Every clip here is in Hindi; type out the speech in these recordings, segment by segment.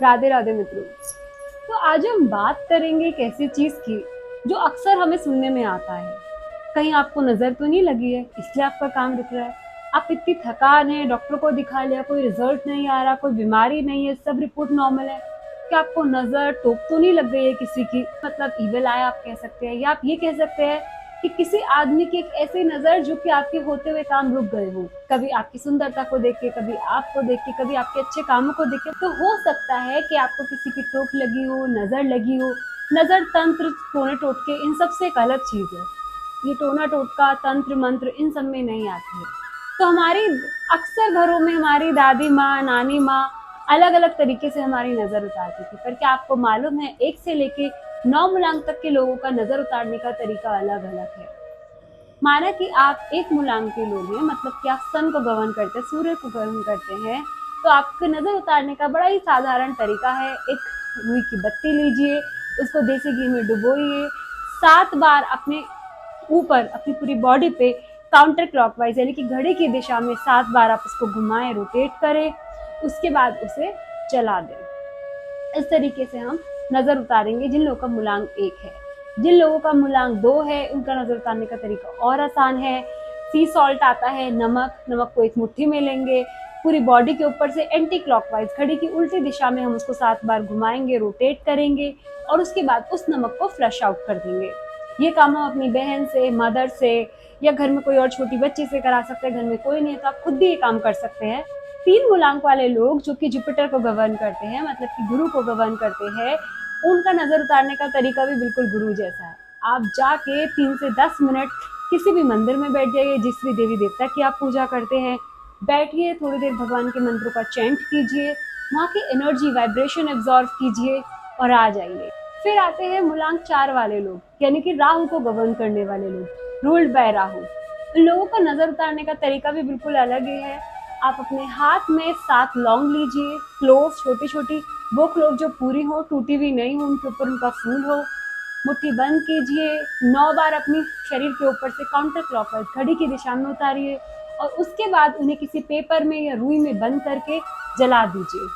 राधे राधे मित्रों। तो आज हम बात करेंगे एक ऐसी चीज की जो अक्सर हमें सुनने में आता है। कहीं आपको नजर तो नहीं लगी है इसलिए आपका काम रुक रहा है। आप इतनी थकान है, डॉक्टर को दिखा लिया, कोई रिजल्ट नहीं आ रहा, कोई बीमारी नहीं है, सब रिपोर्ट नॉर्मल है। क्या आपको नजर टोक तो नहीं लग गई है किसी की, मतलब इविल आया आप कह सकते हैं, या आप ये कह सकते हैं कि किसी आदमी की एक ऐसी नजर जो कि आपके होते हुए काम रुक गए हो। कभी आपकी सुंदरता को देख के, कभी आपको देख के, कभी आपके अच्छे कामों को देख के। तो हो सकता है कि आपको किसी की टोक लगी हो, नजर लगी हो। नजर, तंत्र, टोने टोटके इन सब से एक अलग चीज है। ये टोना टोटका, तंत्र मंत्र इन सब में नहीं आती है। तो हमारी अक्सर घरों में हमारी दादी माँ, नानी माँ अलग अलग तरीके से हमारी नजर उतारती थी। पर क्या आपको मालूम है, 1 से लेके 9 मूलांक तक के लोगों का नजर उतारने का तरीका अलग अलग है। माना कि आप 1 मूलांक के लोग हैं, मतलब कि आप सन को गवर्न करते हैं, सूर्य को गवर्न करते हैं। तो आपके नजर उतारने का बड़ा ही साधारण तरीका है। एक रुई की बत्ती लीजिए, उसको देसी घी में डुबोइए, 7 बार अपने ऊपर अपनी पूरी बॉडी पे काउंटर क्लॉकवाइज यानी कि घड़ी की दिशा में 7 बार आप उसको घुमाएं, रोटेट करें। उसके बाद उसे जला दें। इस तरीके से हम नजर उतारेंगे जिन लोगों का मूलांक 1 है। जिन लोगों का मूलांक 2 है उनका नजर उतारने का तरीका और आसान है। सी सॉल्ट आता है, नमक। नमक को एक मुट्ठी में लेंगे, पूरी बॉडी के ऊपर से एंटी क्लॉकवाइज घड़ी की उल्टी दिशा में हम उसको 7 बार घुमाएंगे, रोटेट करेंगे और उसके बाद उस नमक को फ्लश आउट कर देंगे। ये काम हम अपनी बहन से, मदर से या घर में कोई और छोटी बच्ची से करा सकते हैं। घर में कोई नहीं है तो आप खुद भी ये काम कर सकते हैं। 3 मूलांक वाले लोग जो कि जुपिटर को गवर्न करते हैं, मतलब कि गुरु को गवर्न करते हैं, उनका नजर उतारने का तरीका भी बिल्कुल गुरु जैसा है। आप जाके 3 से 10 मिनट किसी भी मंदिर में बैठ जाइए, जिस भी देवी देवता की आप पूजा करते हैं, बैठिए, थोड़ी देर भगवान के मंत्रों का चैंट कीजिए, वहाँ की एनर्जी, वाइब्रेशन एब्जॉर्व कीजिए और आ जाइए। फिर आते हैं मूलांक 4 वाले लोग, यानी कि राहु को गवर्न करने वाले लोग, रूल्ड बाय राहु। इन लोगों का नजर उतारने का तरीका भी बिल्कुल अलग ही है। आप अपने हाथ में 7 लौंग लीजिए, क्लोव छोटी छोटी, वो क्लोव जो पूरी हो, टूटी हुई नहीं हो, उनके ऊपर उनका फूल हो। मुट्ठी बंद कीजिए, 9 बार अपनी शरीर के ऊपर से काउंटर क्लॉकवाइज घड़ी की दिशा में उतारिए और उसके बाद उन्हें किसी पेपर में या रुई में बंद करके जला दीजिए।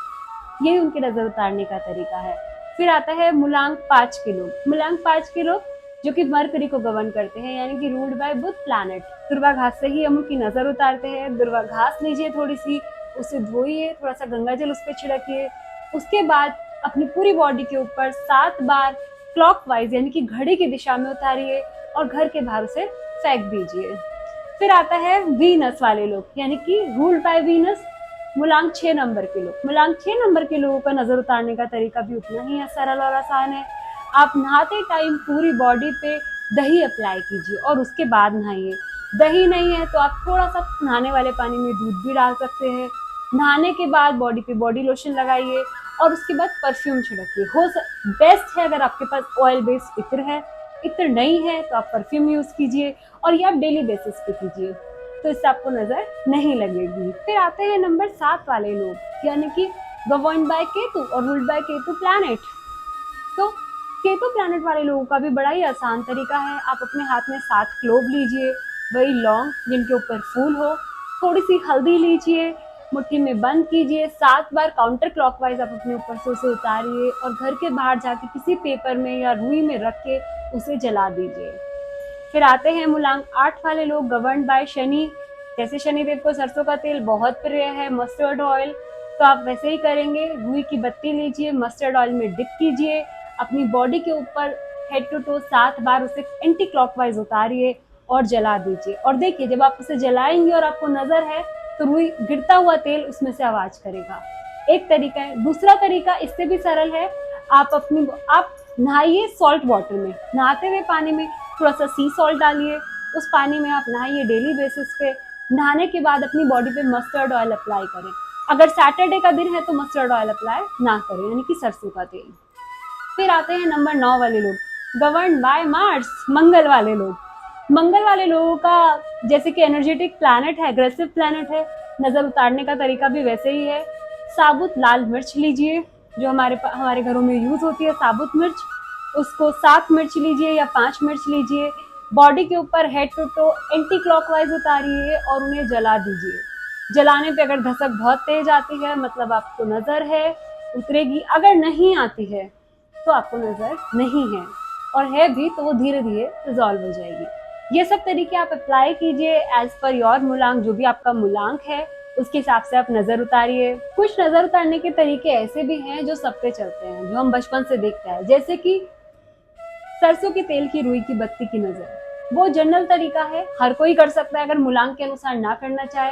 यही उनके नजर उतारने का तरीका है। फिर आता है मूलांक 5 के लोग। मूलांक 5 के लोग जो कि मरकरी को गवर्न करते हैं, यानी कि रूल्ड बाय बुध प्लैनेट। दुर्वा घास से ही हम उनकी नजर उतारते हैं। दुर्वा घास लीजिए थोड़ी सी, उसे धोइए, थोड़ा सा गंगा जल उस पर छिड़किए। उसके बाद अपनी पूरी बॉडी के ऊपर 7 बार क्लॉकवाइज यानी कि घड़ी की दिशा में उतारिए और घर के बाहर उसे फेंक दीजिए। फिर आता है वीनस वाले लोग, यानी कि रूल्ड बाय वीनस। मूलांक 6 नंबर के लोग। मूलांक 6 नंबर के लोगों का नजर उतारने का तरीका भी उतना ही सरल और आसान है। आप नहाते टाइम पूरी बॉडी पे दही अप्लाई कीजिए और उसके बाद नहाइए। दही नहीं है तो आप थोड़ा सा नहाने वाले पानी में दूध भी डाल सकते हैं। नहाने के बाद बॉडी पे बॉडी लोशन लगाइए और उसके बाद परफ्यूम छिड़किए। बेस्ट है अगर आपके पास ऑयल बेस्ड इत्र है। इत्र नहीं है तो आप परफ्यूम यूज कीजिए और ये आप डेली बेसिस पे कीजिए, तो इससे आपको नजर नहीं लगेगी। फिर आते हैं नंबर 7 वाले लोग, यानी कि गवर्न बाय केतु और रूल्ड बाय केतु प्लैनेट। तो केतु प्लैनेट वाले लोगों का भी बड़ा ही आसान तरीका है। आप अपने हाथ में 7 क्लोव लीजिए, वही लौंग जिनके ऊपर फूल हो, थोड़ी सी हल्दी लीजिए, मुट्ठी में बंद कीजिए, 7 बार काउंटर क्लॉकवाइज आप अपने ऊपर से उसे उतारिए और घर के बाहर जाके किसी पेपर में या रुई में रख के उसे जला दीजिए। फिर आते हैं मूलांक 8 वाले लोग, गवर्न बाय शनि। जैसे शनिदेव को सरसों का तेल बहुत प्रिय है, मस्टर्ड ऑयल, तो आप वैसे ही करेंगे। रुई की बत्ती लीजिए, मस्टर्ड ऑयल में डिप कीजिए, अपनी बॉडी के ऊपर हेड टू टो 7 बार उसे एंटी क्लॉकवाइज उतारिए और जला दीजिए। और देखिए, जब आप उसे जलाएंगे और आपको नजर है तो रुई गिरता हुआ तेल उसमें से आवाज करेगा। एक तरीका है। दूसरा तरीका इससे भी सरल है। आप नहाइए सॉल्ट वाटर में, नहाते हुए पानी में थोड़ा सा सी सॉल्ट डालिए, उस पानी में आप नहाइए डेली बेसिस पे। नहाने के बाद अपनी बॉडी पे मस्टर्ड ऑयल अप्लाई करें। अगर सैटरडे का दिन है तो मस्टर्ड ऑयल अप्लाई ना करें, यानी कि सरसों का तेल। फिर आते हैं नंबर 9 वाले लोग, गवर्न बाय मार्स, मंगल वाले लोग। मंगल वाले लोगों का जैसे कि एनर्जेटिक प्लैनेट है, एग्रेसिव प्लैनेट है, नजर उतारने का तरीका भी वैसे ही है। साबुत लाल मिर्च लीजिए, जो हमारे घरों में यूज होती है साबुत मिर्च, उसको 7 मिर्च लीजिए या 5 मिर्च लीजिए, बॉडी के ऊपर head to toe anti clockwise उतारिए और उन्हें जला दीजिए। जलाने पे अगर धसक बहुत तेज आती है मतलब आपको नजर है, उतरेगी। अगर नहीं आती है तो आपको नजर नहीं है, और है भी तो वो धीरे धीरे रिजॉल्व हो जाएगी। ये सब तरीके आप अप्लाई कीजिए एज पर योर मूलांक, जो भी आपका मूलांक है उसके हिसाब से आप नजर उतारिए। कुछ नजर उतारने के तरीके ऐसे भी हैं जो सब पे चलते हैं, जो हम बचपन से देखते हैं, जैसे कि सरसों के तेल की रुई की बत्ती की नजर। वो जनरल तरीका है, हर कोई कर सकता है अगर मूलांक के अनुसार ना करना चाहे।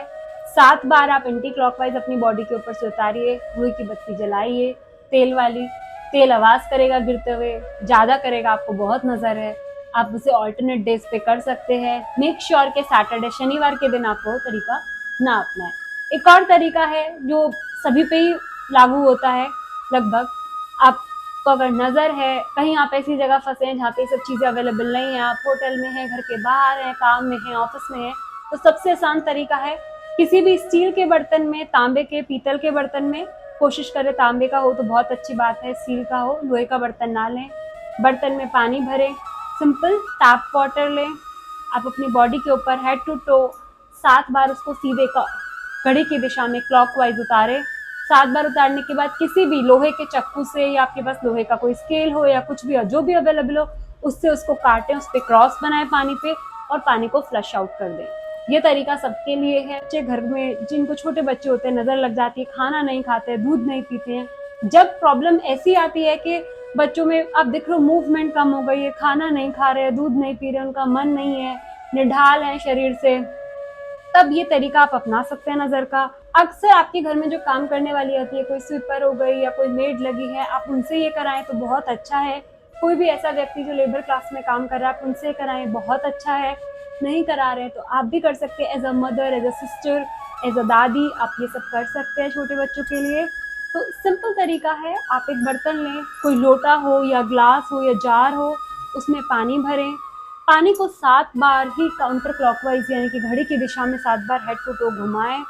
7 बार आप एंटी क्लॉकवाइज अपनी बॉडी के ऊपर से उतारिए, रुई की बत्ती जलाइए तेल वाली। तेल आवाज करेगा गिरते हुए, ज्यादा करेगा आपको बहुत नजर है। आप उसे ऑल्टरनेट डेज पे कर सकते हैं। मेक श्योर के सैटरडे शनिवार के दिन आप वो तरीका ना अपनाएं। एक और तरीका है जो सभी पे ही लागू होता है लगभग। आपको अगर नजर है, कहीं आप ऐसी जगह फंसे हैं जहाँ पे सब चीजें अवेलेबल नहीं है, आप होटल में हैं, घर के बाहर हैं, काम में हैं, ऑफिस में हैं, तो सबसे आसान तरीका है किसी भी स्टील के बर्तन में, तांबे के, पीतल के बर्तन में, कोशिश करें तांबे का हो तो बहुत अच्छी बात है, स्टील का हो, लोहे का बर्तन ना लें। बर्तन में पानी भरें, सिंपल टैप वाटर लें। आप अपनी बॉडी के ऊपर हेड टू टो 7 बार उसको सीधे घड़ी की दिशा में क्लॉकवाइज उतारे। 7 बार उतारने के बाद किसी भी लोहे के चक्कू से, या आपके पास लोहे का कोई स्केल हो या कुछ भी हो, जो भी अवेलेबल हो, उससे उसको काटें, उस पर क्रॉस बनाए पानी पे, और पानी को फ्लश आउट कर दें। ये तरीका सबके लिए है। बच्चे घर में जिनको छोटे बच्चे होते हैं, नजर लग जाती है, खाना नहीं खाते, दूध नहीं पीते हैं, जब प्रॉब्लम ऐसी आती है कि बच्चों में आप देख लो मूवमेंट कम हो गई है, खाना नहीं खा रहे, दूध नहीं पी रहे, उनका मन नहीं है, निढाल है शरीर से, तब ये तरीका आप अपना सकते हैं नजर का। अक्सर आपके घर में जो काम करने वाली होती है, कोई स्वीपर हो गई या कोई मेड लगी है, आप उनसे ये कराएं तो बहुत अच्छा है। कोई भी ऐसा व्यक्ति जो लेबर क्लास में काम कर रहा है, आप उनसे कराएं, बहुत अच्छा है। नहीं करा रहे तो आप भी कर सकते हैं, as a mother, as a sister, as a दादी, आप ये सब कर सकते हैं छोटे बच्चों के लिए। तो सिंपल तरीका है, आप एक बर्तन लें, कोई लोटा हो या ग्लास हो या जार हो, उसमें पानी भरें। पानी को 7 बार ही काउंटर क्लॉकवाइज यानी कि घड़ी की दिशा में 7 बार हेड टू टो घुमाएं।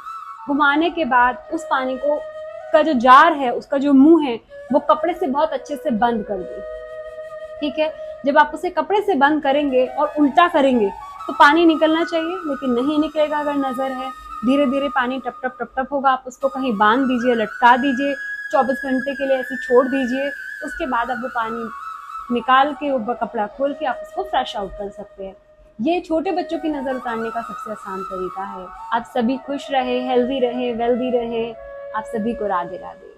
घुमाने के बाद उस पानी को का जो जार है, उसका जो मुंह है, वो कपड़े से बहुत अच्छे से बंद कर दें। ठीक है, जब आप उसे कपड़े से बंद करेंगे और उल्टा करेंगे तो पानी निकलना चाहिए, लेकिन नहीं निकलेगा अगर नजर है। धीरे धीरे पानी टप टप टप टप होगा। आप उसको कहीं बांध दीजिए, लटका दीजिए, 24 घंटे के लिए ऐसे छोड़ दीजिए। उसके बाद आप वो पानी निकाल के, ऊपर कपड़ा खोल के आप उसको फ्रेश आउट कर सकते हैं। ये छोटे बच्चों की नजर उतारने का सबसे आसान तरीका है। आप सभी खुश रहे, हेल्दी रहे, वेल्दी रहे। आप सभी को राधे राधे।